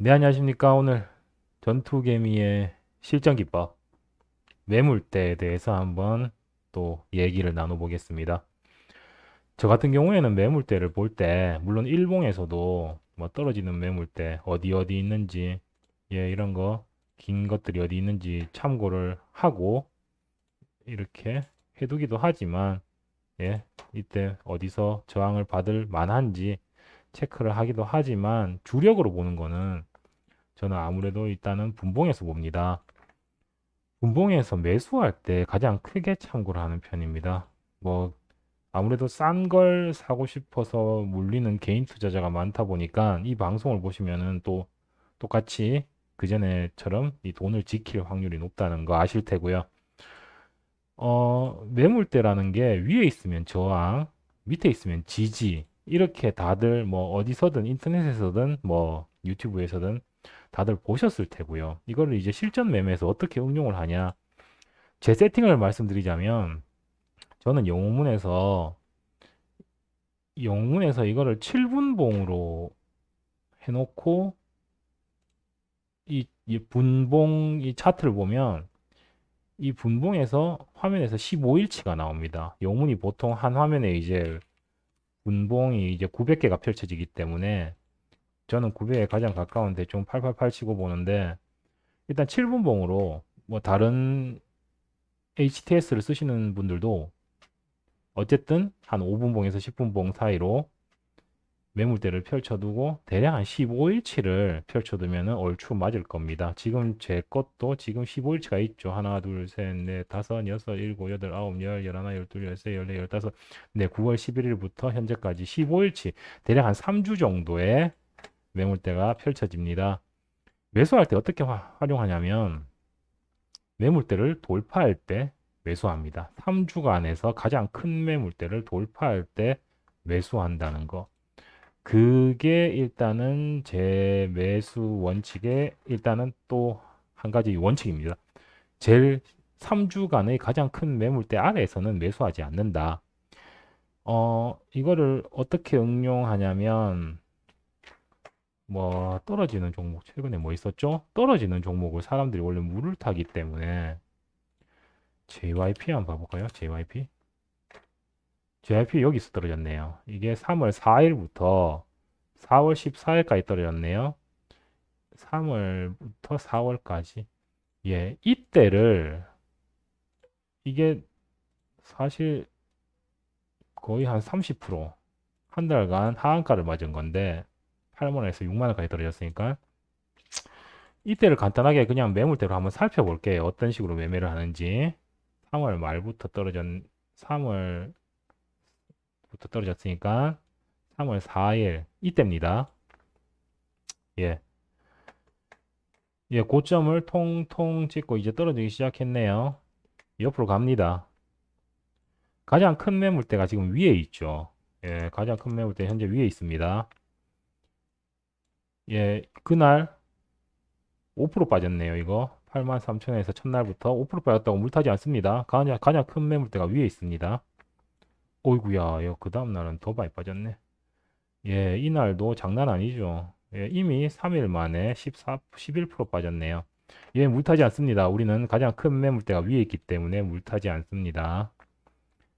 네, 안녕하십니까. 오늘 전투개미의 실전 기법, 매물대에 대해서 한번 또 얘기를 나눠보겠습니다. 저 같은 경우에는 매물대를 볼 때, 물론 일봉에서도 뭐 떨어지는 매물대, 어디 있는지, 예, 이런 거, 긴 것들이 어디 있는지 참고를 하고, 이렇게 해두기도 하지만, 예, 이때 어디서 저항을 받을 만한지 체크를 하기도 하지만, 주력으로 보는 거는 저는 아무래도 일단은 분봉에서 봅니다. 분봉에서 매수할 때 가장 크게 참고를 하는 편입니다. 뭐 아무래도 싼 걸 사고 싶어서 물리는 개인 투자자가 많다 보니까 이 방송을 보시면은 또 똑같이 그전에처럼 이 돈을 지킬 확률이 높다는 거 아실 테고요. 매물대라는 게 위에 있으면 저항, 밑에 있으면 지지. 이렇게 다들 뭐 어디서든 인터넷에서든 뭐 유튜브에서든 다들 보셨을 테고요. 이거를 이제 실전 매매에서 어떻게 응용을 하냐? 제 세팅을 말씀드리자면 저는 영문에서 이거를 7분봉으로 해놓고 이 분봉 이 차트를 보면 이 분봉에서 화면에서 15일치가 나옵니다. 영문이 보통 한 화면에 이제 분봉이 이제 900개가 펼쳐지기 때문에 저는 900에 가장 가까운 대충 888 치고 보는데 일단 7분봉으로 뭐 다른 HTS를 쓰시는 분들도 어쨌든 한 5분봉에서 10분봉 사이로 매물대를 펼쳐두고 대략 한 15일치를 펼쳐두면 얼추 맞을 겁니다. 지금 제 것도 지금 15일치가 있죠. 하나, 둘, 셋, 넷, 다섯, 여섯, 일곱, 여덟, 아홉, 열, 열하나, 열둘, 열세, 열네, 열다섯. 네, 9월 11일부터 현재까지 15일치 대략 한 3주 정도의 매물대가 펼쳐집니다. 매수할 때 어떻게 활용하냐면 매물대를 돌파할 때 매수합니다. 3주간에서 가장 큰 매물대를 돌파할 때 매수한다는 거. 그게 일단은 제 매수 원칙의 일단은 또 한 가지 원칙입니다. 제일 3주간의 가장 큰 매물대 아래에서는 매수하지 않는다. 이거를 어떻게 응용하냐면 뭐 떨어지는 종목 최근에 뭐 있었죠? 떨어지는 종목을 사람들이 원래 물을 타기 때문에 JYP 한번 봐볼까요? JYP. JYP 여기서 떨어졌네요. 이게 3월 4일부터 4월 14일까지 떨어졌네요. 3월부터 4월까지. 예, 이때를 이게 사실 거의 한 30%한 달간 하한가를 맞은 건데 8만 원에서 6만 원까지 떨어졌으니까 이때를 간단하게 그냥 매물대로 한번 살펴볼게요. 어떤 식으로 매매를 하는지. 3월 말부터 3월부터 떨어졌으니까 3월 4일 이때입니다. 예. 예, 고점을 통통 찍고 이제 떨어지기 시작했네요. 옆으로 갑니다. 가장 큰 매물대가 지금 위에 있죠. 예, 가장 큰 매물대 현재 위에 있습니다. 예, 그날 5% 빠졌네요, 이거. 83,000원에서 첫날부터 5% 빠졌다고 물타지 않습니다. 가장 큰 매물대가 위에 있습니다. 어이구야, 그 다음날은 더 많이 빠졌네. 예, 이날도 장난 아니죠. 예, 이미 3일 만에 11% 빠졌네요. 예, 물타지 않습니다. 우리는 가장 큰 매물대가 위에 있기 때문에 물타지 않습니다.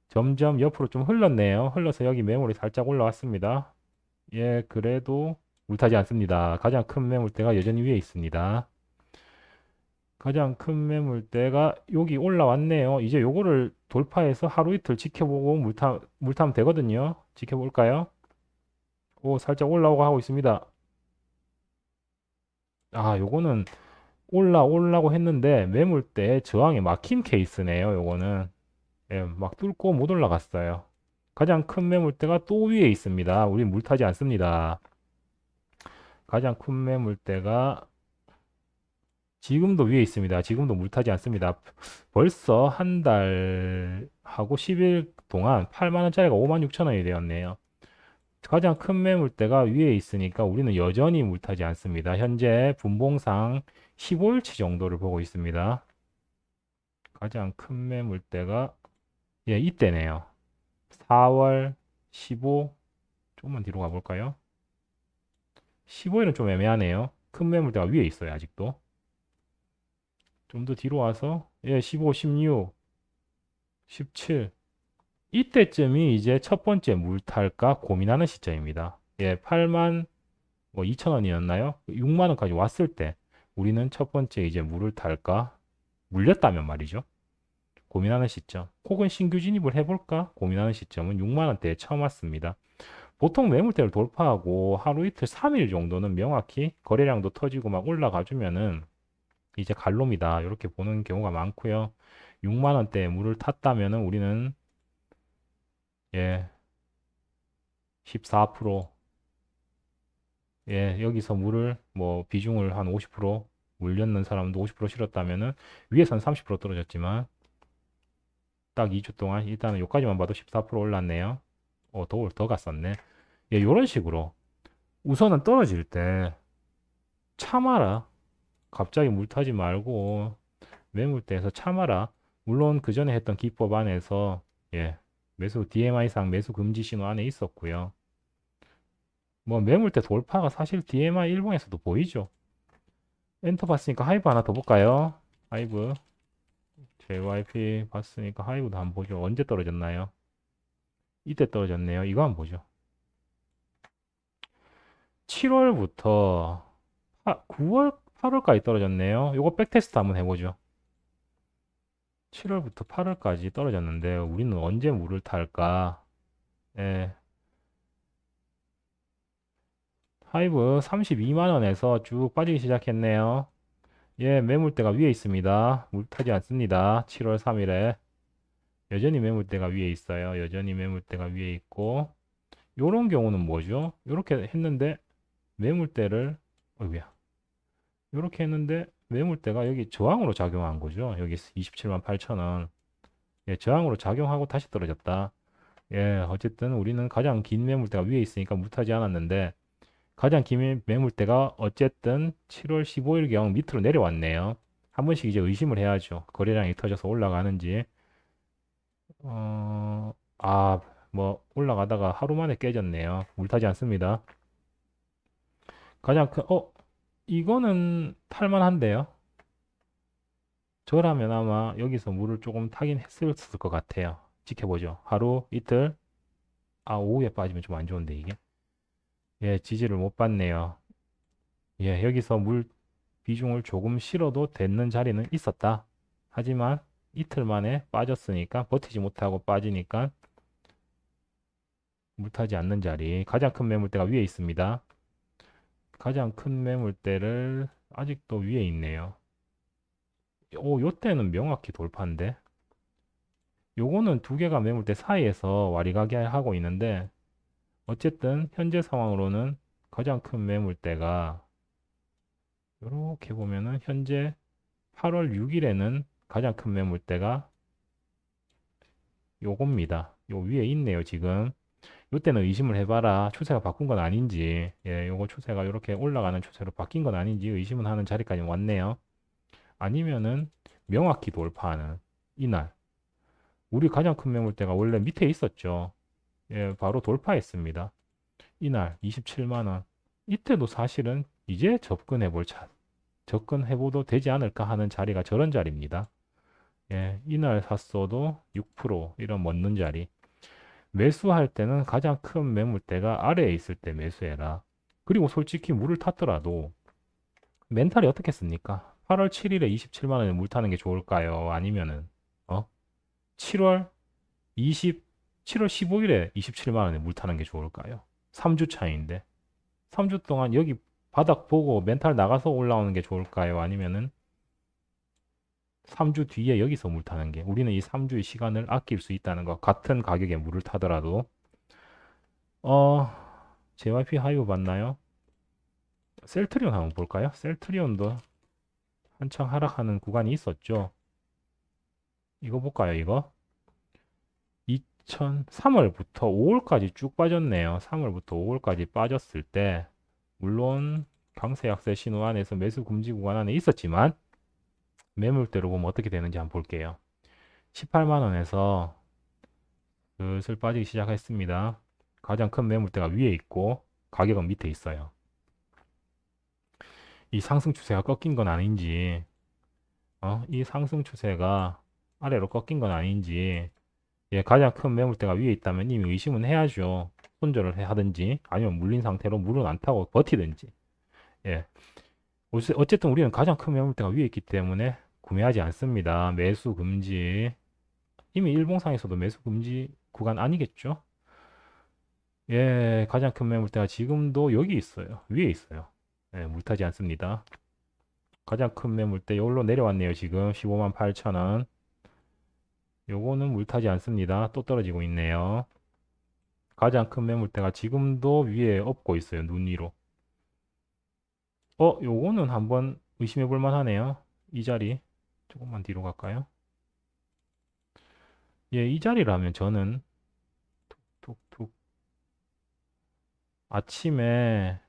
점점 옆으로 좀 흘렀네요. 흘러서 여기 매물이 살짝 올라왔습니다. 예, 그래도 물타지 않습니다. 가장 큰 매물대가 여전히 위에 있습니다. 가장 큰 매물대가 여기 올라왔네요. 이제 요거를 돌파해서 하루 이틀 지켜보고 물타면 되거든요. 지켜볼까요? 오, 살짝 올라오고 하고 있습니다. 아, 요거는 올라오려고 했는데 매물대 저항에 막힌 케이스네요. 요거는. 예, 막 뚫고 못 올라갔어요. 가장 큰 매물대가 또 위에 있습니다. 우리 물타지 않습니다. 가장 큰 매물대가 지금도 위에 있습니다. 지금도 물타지 않습니다. 벌써 한 달하고 10일 동안 8만 원짜리가 5만 6천 원이 되었네요. 가장 큰 매물대가 위에 있으니까 우리는 여전히 물타지 않습니다. 현재 분봉상 15일치 정도를 보고 있습니다. 가장 큰 매물대가 예, 이때네요. 4월 15, 조금만 뒤로 가볼까요? 15일은 좀 애매하네요. 큰 매물대가 위에 있어요. 아직도. 좀 더 뒤로 와서 15, 16, 17 이때쯤이 이제 첫 번째 물탈까 고민하는 시점입니다. 8만 뭐 2천 원이었나요? 6만 원까지 왔을 때 우리는 첫 번째 이제 물을 탈까? 물렸다면 말이죠. 고민하는 시점. 혹은 신규 진입을 해볼까? 고민하는 시점은 6만 원대에 처음 왔습니다. 보통 매물대를 돌파하고 하루 이틀 3일 정도는 명확히 거래량도 터지고 막 올라가 주면은 이제 갈로입니다. 이렇게 보는 경우가 많고요. 6만 원대에 물을 탔다면은 우리는 14% 여기서 물을 뭐 비중을 한 50% 물렸는 사람도 50% 실었다면은 위에서는 30% 떨어졌지만 딱 2주 동안 일단은 여기까지만 봐도 14% 올랐네요. 더 갔었네. 요런 식으로 우선은 떨어질 때 참아라. 갑자기 물 타지 말고 매물대에서 참아라. 물론 그 전에 했던 기법 안에서 매수 DMI상 매수 금지 신호 안에 있었고요. 뭐 매물대 돌파가 사실 DMI 일봉에서도 보이죠. 엔터 봤으니까 하이브 하나 더 볼까요? 하이브 JYP 봤으니까 하이브도 한번 보죠. 언제 떨어졌나요? 이때 떨어졌네요. 이거 한번 보죠. 7월부터 9월, 8월까지 떨어졌네요. 이거 백테스트 한번 해보죠. 7월부터 8월까지 떨어졌는데 우리는 언제 물을 탈까? 하이브 32만 원에서 쭉 빠지기 시작했네요. 매물대가 위에 있습니다. 물 타지 않습니다. 7월 3일에 여전히 매물대가 위에 있어요. 여전히 매물대가 위에 있고 요런 경우는 뭐죠? 요렇게 했는데 매물대를 어이구야. 요렇게 했는데 매물대가 여기 저항으로 작용한 거죠. 여기 27만 8천 원. 저항으로 작용하고 다시 떨어졌다. 어쨌든 우리는 가장 긴 매물대가 위에 있으니까 못하지 않았는데 가장 긴 매물대가 어쨌든 7월 15일경 밑으로 내려왔네요. 한 번씩 이제 의심을 해야죠. 거래량이 터져서 올라가는지. 뭐 올라가다가 하루 만에 깨졌네요. 물타지 않습니다. 가장 큰, 이거는 탈만한데요. 저라면 아마 여기서 물을 조금 타긴 했을 것 같아요. 지켜보죠. 하루, 이틀, 오후에 빠지면 좀 안 좋은데 이게. 지지를 못 받네요. 여기서 물 비중을 조금 실어도 되는 자리는 있었다. 하지만 이틀 만에 빠졌으니까 버티지 못하고 빠지니까 물타지 않는 자리. 가장 큰 매물대가 위에 있습니다. 가장 큰 매물대를 아직도 위에 있네요. 요때는 명확히 돌파인데. 요거는 두 개가 매물대 사이에서 와리가게 하고 있는데 어쨌든 현재 상황으로는 가장 큰 매물대가 이렇게 보면은 현재 8월 6일에는 가장 큰 매물대가 요겁니다. 요 위에 있네요, 지금. 요때는 의심을 해봐라. 추세가 바꾼 건 아닌지. 요거 추세가 이렇게 올라가는 추세로 바뀐 건 아닌지 의심은 하는 자리까지 왔네요. 아니면은 명확히 돌파하는 이날. 우리 가장 큰 매물대가 원래 밑에 있었죠. 바로 돌파했습니다. 이날 27만 원. 이때도 사실은 이제 접근해봐도 되지 않을까 하는 자리가 저런 자리입니다. 이날 샀어도 6% 이런 먹는 자리. 매수할 때는 가장 큰 매물대가 아래에 있을 때 매수해라. 그리고 솔직히 물을 탔더라도 멘탈이 어떻겠습니까? 8월 7일에 27만 원에 물 타는 게 좋을까요? 아니면은 7월 7월 15일에 27만 원에 물 타는 게 좋을까요? 3주 차이인데 3주 동안 여기 바닥 보고 멘탈 나가서 올라오는 게 좋을까요? 아니면은 3주 뒤에 여기서 물 타는 게 우리는 이 3주의 시간을 아낄 수 있다는 거. 같은 가격에 물을 타더라도 어 JYP 하이브 봤나요? 셀트리온 한번 볼까요? 셀트리온도 한창 하락하는 구간이 있었죠. 이거 볼까요? 이거 3월부터 5월까지 쭉 빠졌네요. 3월부터 5월까지 빠졌을 때 물론 강세 약세 신호 안에서 매수 금지 구간 안에 있었지만 매물대로 보면 어떻게 되는지 한번 볼게요. 18만 원에서 슬슬 빠지기 시작했습니다. 가장 큰 매물대가 위에 있고 가격은 밑에 있어요. 이 상승 추세가 꺾인 건 아닌지, 이 상승 추세가 아래로 꺾인 건 아닌지, 예, 가장 큰 매물대가 위에 있다면 이미 의심은 해야죠. 손절을 하든지, 아니면 물린 상태로 물은 안 타고 버티든지. 예. 어쨌든 우리는 가장 큰 매물대가 위에 있기 때문에 구매하지 않습니다. 매수 금지. 이미 일봉상에서도 매수 금지 구간 아니겠죠? 예, 가장 큰 매물대가 지금도 여기 있어요. 위에 있어요. 예, 물타지 않습니다. 가장 큰 매물대 여기로 내려왔네요. 지금 15만 8천 원. 요거는 물타지 않습니다. 또 떨어지고 있네요. 가장 큰 매물대가 지금도 위에 엎고 있어요. 눈 위로. 요거는 한번 의심해 볼 만하네요. 이 자리. 조금만 뒤로 갈까요? 예, 이 자리라면 저는 툭툭 아침에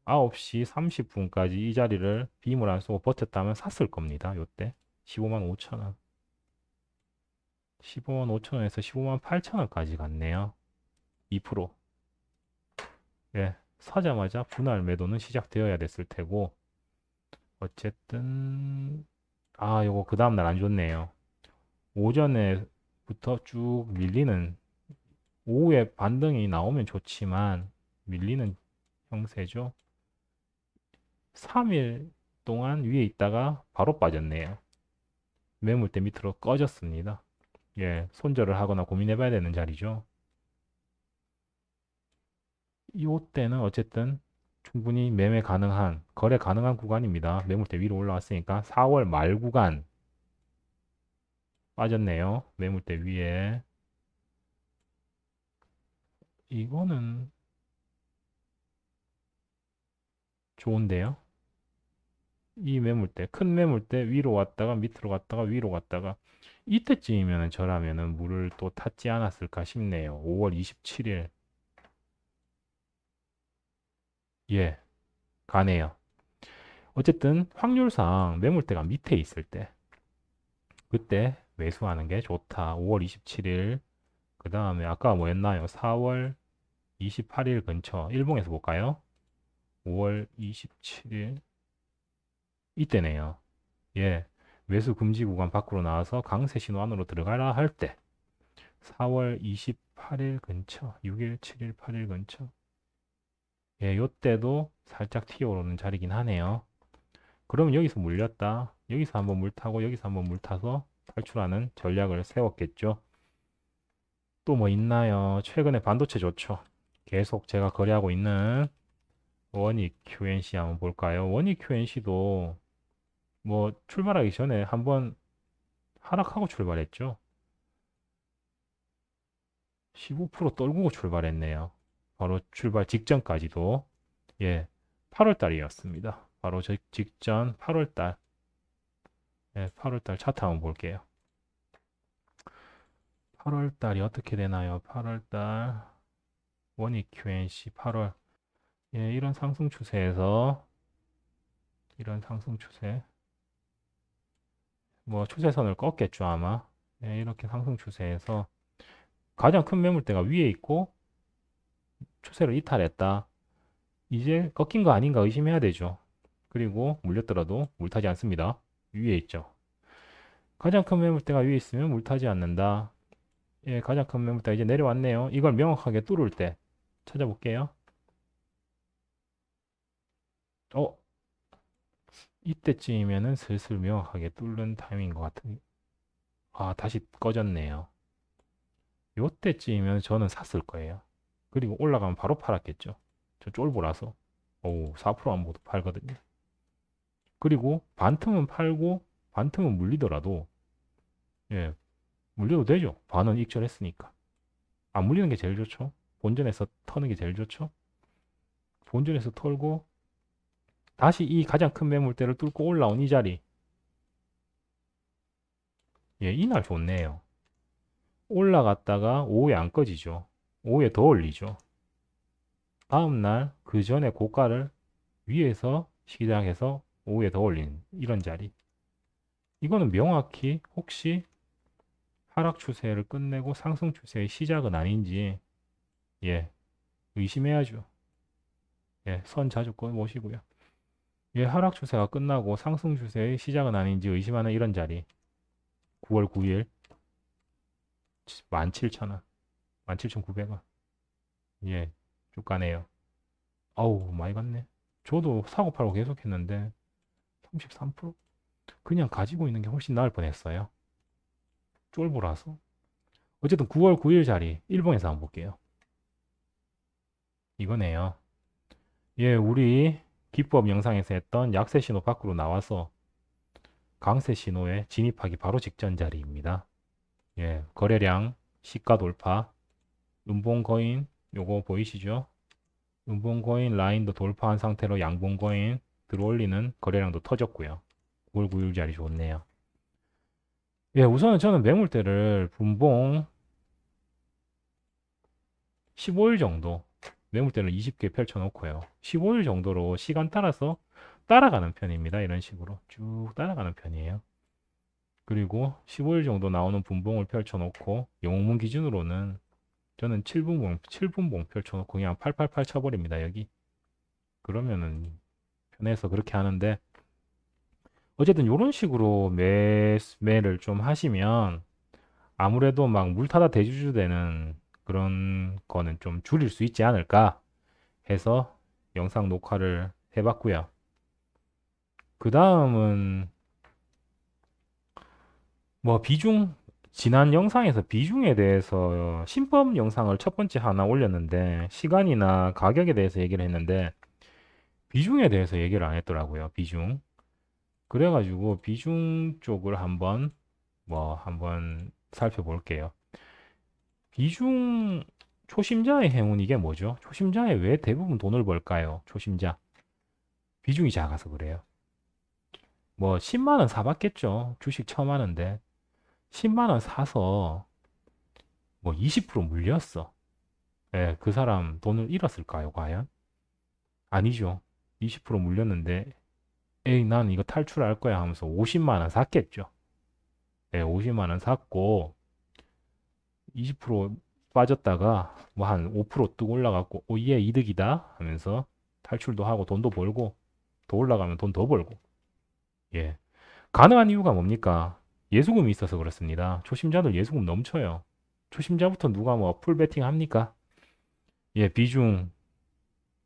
9시 30분까지 이 자리를 빔을 안 쏘고 버텼다면 샀을 겁니다. 요때 15만 5천 원. 15만 5천 원에서 15만 8천 원까지 갔네요. 2%. 예, 사자마자 분할 매도는 시작되어야 됐을 테고 어쨌든 요거 그 다음날 안 좋네요. 오전에부터 쭉 밀리는 오후에 반등이 나오면 좋지만 밀리는 형세죠. 3일 동안 위에 있다가 바로 빠졌네요. 매물대 밑으로 꺼졌습니다. 예, 손절을 하거나 고민해 봐야 되는 자리죠. 이때는 어쨌든 충분히 매매 가능한, 거래 가능한 구간입니다. 매물대 위로 올라왔으니까 4월 말 구간 빠졌네요. 매물대 위에. 이거는 좋은데요. 이 매물대, 큰 매물대 위로 왔다가 밑으로 갔다가 위로 갔다가 이때쯤이면 저라면은 물을 또 탔지 않았을까 싶네요. 5월 27일. 예, 가네요. 어쨌든 확률상 매물대가 밑에 있을 때 그때 매수하는 게 좋다. 5월 27일. 그 다음에 아까 뭐였나요? 4월 28일 근처. 일봉에서 볼까요? 5월 27일. 이때네요. 예. 매수 금지 구간 밖으로 나와서 강세 신호 안으로 들어가라 할 때. 4월 28일 근처. 6일, 7일, 8일 근처. 예, 요때도 살짝 튀어오르는 자리긴 하네요. 그러면 여기서 물렸다. 여기서 한번 물 타고 여기서 한번 물 타서 탈출하는 전략을 세웠겠죠. 또 뭐 있나요? 최근에 반도체 좋죠. 계속 제가 거래하고 있는 원익 QNC 한번 볼까요? 원익 QNC도 뭐 출발하기 전에 한번 하락하고 출발했죠. 15% 떨구고 출발했네요. 바로 출발 직전까지도. 예, 8월 달이었습니다. 바로 저 직전 8월 달. 예, 8월 달 차트 한번 볼게요. 8월 달이 어떻게 되나요? 8월 달 원익 QNC 8월. 예, 이런 상승 추세에서 이런 상승 추세. 뭐 추세선을 꺾겠죠, 아마. 예, 이렇게 상승 추세에서 가장 큰 매물대가 위에 있고 추세를 이탈했다. 이제 꺾인 거 아닌가 의심해야 되죠. 그리고 물렸더라도 물타지 않습니다. 위에 있죠. 가장 큰 매물대가 위에 있으면 물타지 않는다. 예, 가장 큰 매물대가 이제 내려왔네요. 이걸 명확하게 뚫을 때 찾아볼게요. 어, 이때쯤이면은 슬슬 명확하게 뚫는 타이밍인 것 같은. 다시 꺼졌네요. 요때쯤이면 저는 샀을 거예요. 그리고 올라가면 바로 팔았겠죠. 저 쫄보라서. 오, 4%안 모두 팔거든요. 그리고 반틈은 팔고 반틈은 물리더라도 예, 물려도 되죠. 반은 익절했으니까. 안 물리는 게 제일 좋죠. 본전에서 터는 게 제일 좋죠. 본전에서 털고 다시 이 가장 큰 매물대를 뚫고 올라온 이 자리. 예, 이날 좋네요. 올라갔다가 오후에 안 꺼지죠. 오후에 더 올리죠. 다음날 그 전에 고가를 위에서 시작해서 오후에 더 올리는 이런 자리. 이거는 명확히 혹시 하락 추세를 끝내고 상승 추세의 시작은 아닌지 예, 의심해야죠. 예, 선 자주 꺼 모시고요. 예, 하락 추세가 끝나고 상승 추세의 시작은 아닌지 의심하는 이런 자리. 9월 9일 17,000원, 17,900원. 예, 쭉 가네요. 아우, 많이 갔네. 저도 사고 팔고 계속 했는데 33%? 그냥 가지고 있는 게 훨씬 나을 뻔했어요. 쫄보라서. 어쨌든 9월 9일 자리 일봉에서 한번 볼게요. 이거네요. 예, 우리 기법 영상에서 했던 약세 신호 밖으로 나와서 강세 신호에 진입하기 바로 직전 자리입니다. 예, 거래량 시가 돌파, 음봉거인 요거 보이시죠? 음봉거인 라인도 돌파한 상태로 양봉거인 들어올리는 거래량도 터졌고요. 9월 9일 자리 좋네요. 예, 우선은 저는 매물대를 분봉 15일 정도, 매물대를 20개 펼쳐놓고요. 15일 정도로 시간 따라서 따라가는 편입니다. 이런 식으로 쭉 따라가는 편이에요. 그리고 15일 정도 나오는 분봉을 펼쳐놓고 영웅문 기준으로는 저는 7분봉 펼쳐놓고 그냥 888 쳐버립니다. 여기. 그러면은 편해서 그렇게 하는데 어쨌든 이런 식으로 매를 좀 하시면 아무래도 막 물타다 대주주 되는 그런 거는 좀 줄일 수 있지 않을까 해서 영상 녹화를 해봤고요. 그 다음은 뭐 지난 영상에서 비중에 대해서 신법 영상을 첫 번째 하나 올렸는데 시간이나 가격에 대해서 얘기를 했는데 비중에 대해서 얘기를 안 했더라고요. 비중. 그래가지고 비중 쪽을 한번 살펴볼게요. 비중 초심자의 행운 이게 뭐죠? 초심자에 왜 대부분 돈을 벌까요? 초심자. 비중이 작아서 그래요. 뭐 10만 원 사봤겠죠. 주식 처음 하는데 10만 원 사서 뭐 20% 물렸어. 예, 그 사람 돈을 잃었을까요, 과연? 아니죠. 20% 물렸는데 에이, 난 이거 탈출할 거야 하면서 50만 원 샀겠죠. 예, 50만 원 샀고 20% 빠졌다가 뭐 한 5%뚝 올라갔고 오예 이득이다 하면서 탈출도 하고 돈도 벌고 더 올라가면 돈 더 벌고 예 가능한 이유가 뭡니까? 예수금이 있어서 그렇습니다. 초심자들 예수금 넘쳐요. 초심자부터 누가 뭐 풀베팅 합니까? 예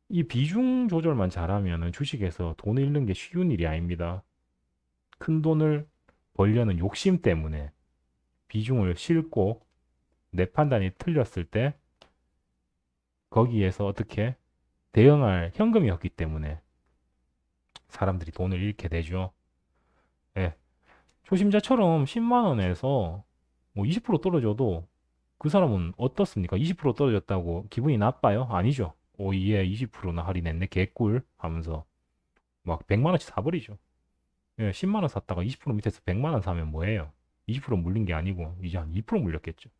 이 비중 조절만 잘하면은 주식에서 돈을 잃는 게 쉬운 일이 아닙니다. 큰 돈을 벌려는 욕심 때문에 비중을 싣고 내 판단이 틀렸을 때 거기에서 어떻게 대응할 현금이 없기 때문에 사람들이 돈을 잃게 되죠. 예. 초심자처럼 10만 원에서 뭐 20% 떨어져도 그 사람은 어떻습니까? 20% 떨어졌다고 기분이 나빠요? 아니죠. 오예 20%나 할인했네 개꿀 하면서 막 100만 원씩 사버리죠. 예, 10만 원 샀다가 20% 밑에서 100만 원 사면 뭐예요? 20% 물린 게 아니고 이제 한 2% 물렸겠죠.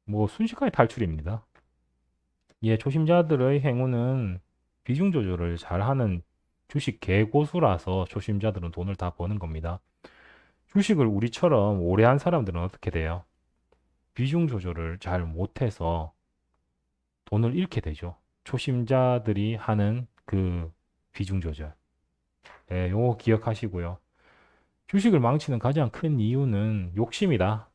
뭐 순식간에 탈출입니다. 예, 초심자들의 행운은 비중 조절을 잘하는 주식 개고수라서 초심자들은 돈을 다 버는 겁니다. 주식을 우리처럼 오래 한 사람들은 어떻게 돼요? 비중 조절을 잘 못해서 돈을 잃게 되죠. 초심자들이 하는 그 비중 조절. 예, 요거 기억하시고요. 주식을 망치는 가장 큰 이유는 욕심이다.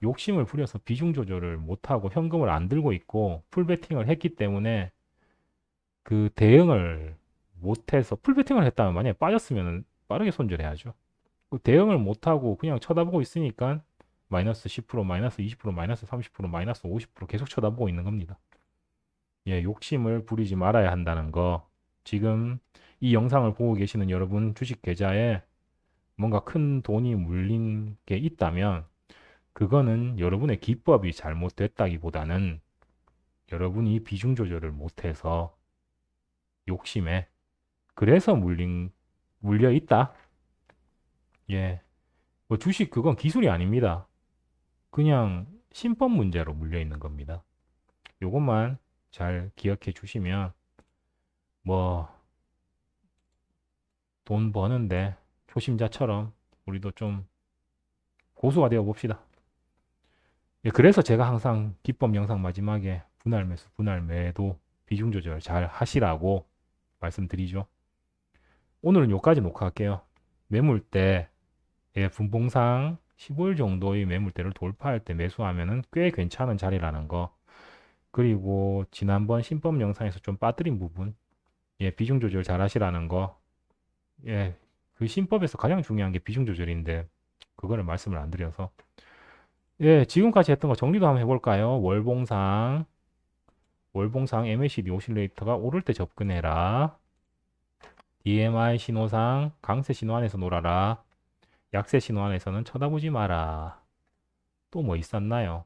욕심을 부려서 비중 조절을 못하고 현금을 안 들고 있고 풀베팅을 했기 때문에 그 대응을 못해서 풀베팅을 했다면 만약에 빠졌으면 빠르게 손절해야죠. 그 대응을 못하고 그냥 쳐다보고 있으니까 마이너스 10%, 마이너스 20%, 마이너스 30%, 마이너스 50% 계속 쳐다보고 있는 겁니다. 예, 욕심을 부리지 말아야 한다는 거. 지금 이 영상을 보고 계시는 여러분 주식 계좌에 뭔가 큰 돈이 물린 게 있다면 그거는 여러분의 기법이 잘못됐다기보다는 여러분이 비중 조절을 못해서 욕심에 그래서 물려 있다. 예. 뭐 주식 그건 기술이 아닙니다. 그냥 신법 문제로 물려 있는 겁니다. 요것만 잘 기억해 주시면 뭐 돈 버는데 초심자처럼 우리도 좀 고수가 되어 봅시다. 예, 그래서 제가 항상 기법 영상 마지막에 분할 매수, 분할 매도 비중 조절 잘 하시라고 말씀드리죠. 오늘은 여기까지 녹화할게요. 매물대, 예, 분봉상 15일 정도의 매물대를 돌파할 때 매수하면은 꽤 괜찮은 자리라는 거. 그리고 지난번 신법 영상에서 좀 빠뜨린 부분, 예, 비중 조절 잘 하시라는 거. 예, 그 신법에서 가장 중요한 게 비중 조절인데, 그거를 말씀을 안 드려서. 예, 지금까지 했던 거 정리도 한번 해볼까요? 월봉상 MACD 오실레이터가 오를 때 접근해라. DMI 신호상 강세 신호 안에서 놀아라. 약세 신호 안에서는 쳐다보지 마라. 또 뭐 있었나요?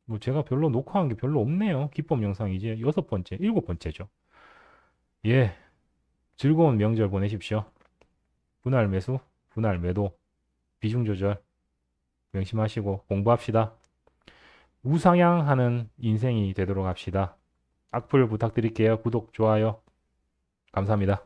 뭐 제가 별로 녹화한 게 별로 없네요. 기법 영상 이제 6번째, 7번째죠. 예, 즐거운 명절 보내십시오. 분할 매수, 분할 매도, 비중 조절 명심하시고 공부합시다. 우상향하는 인생이 되도록 합시다. 악플 부탁드릴게요. 구독, 좋아요. 감사합니다.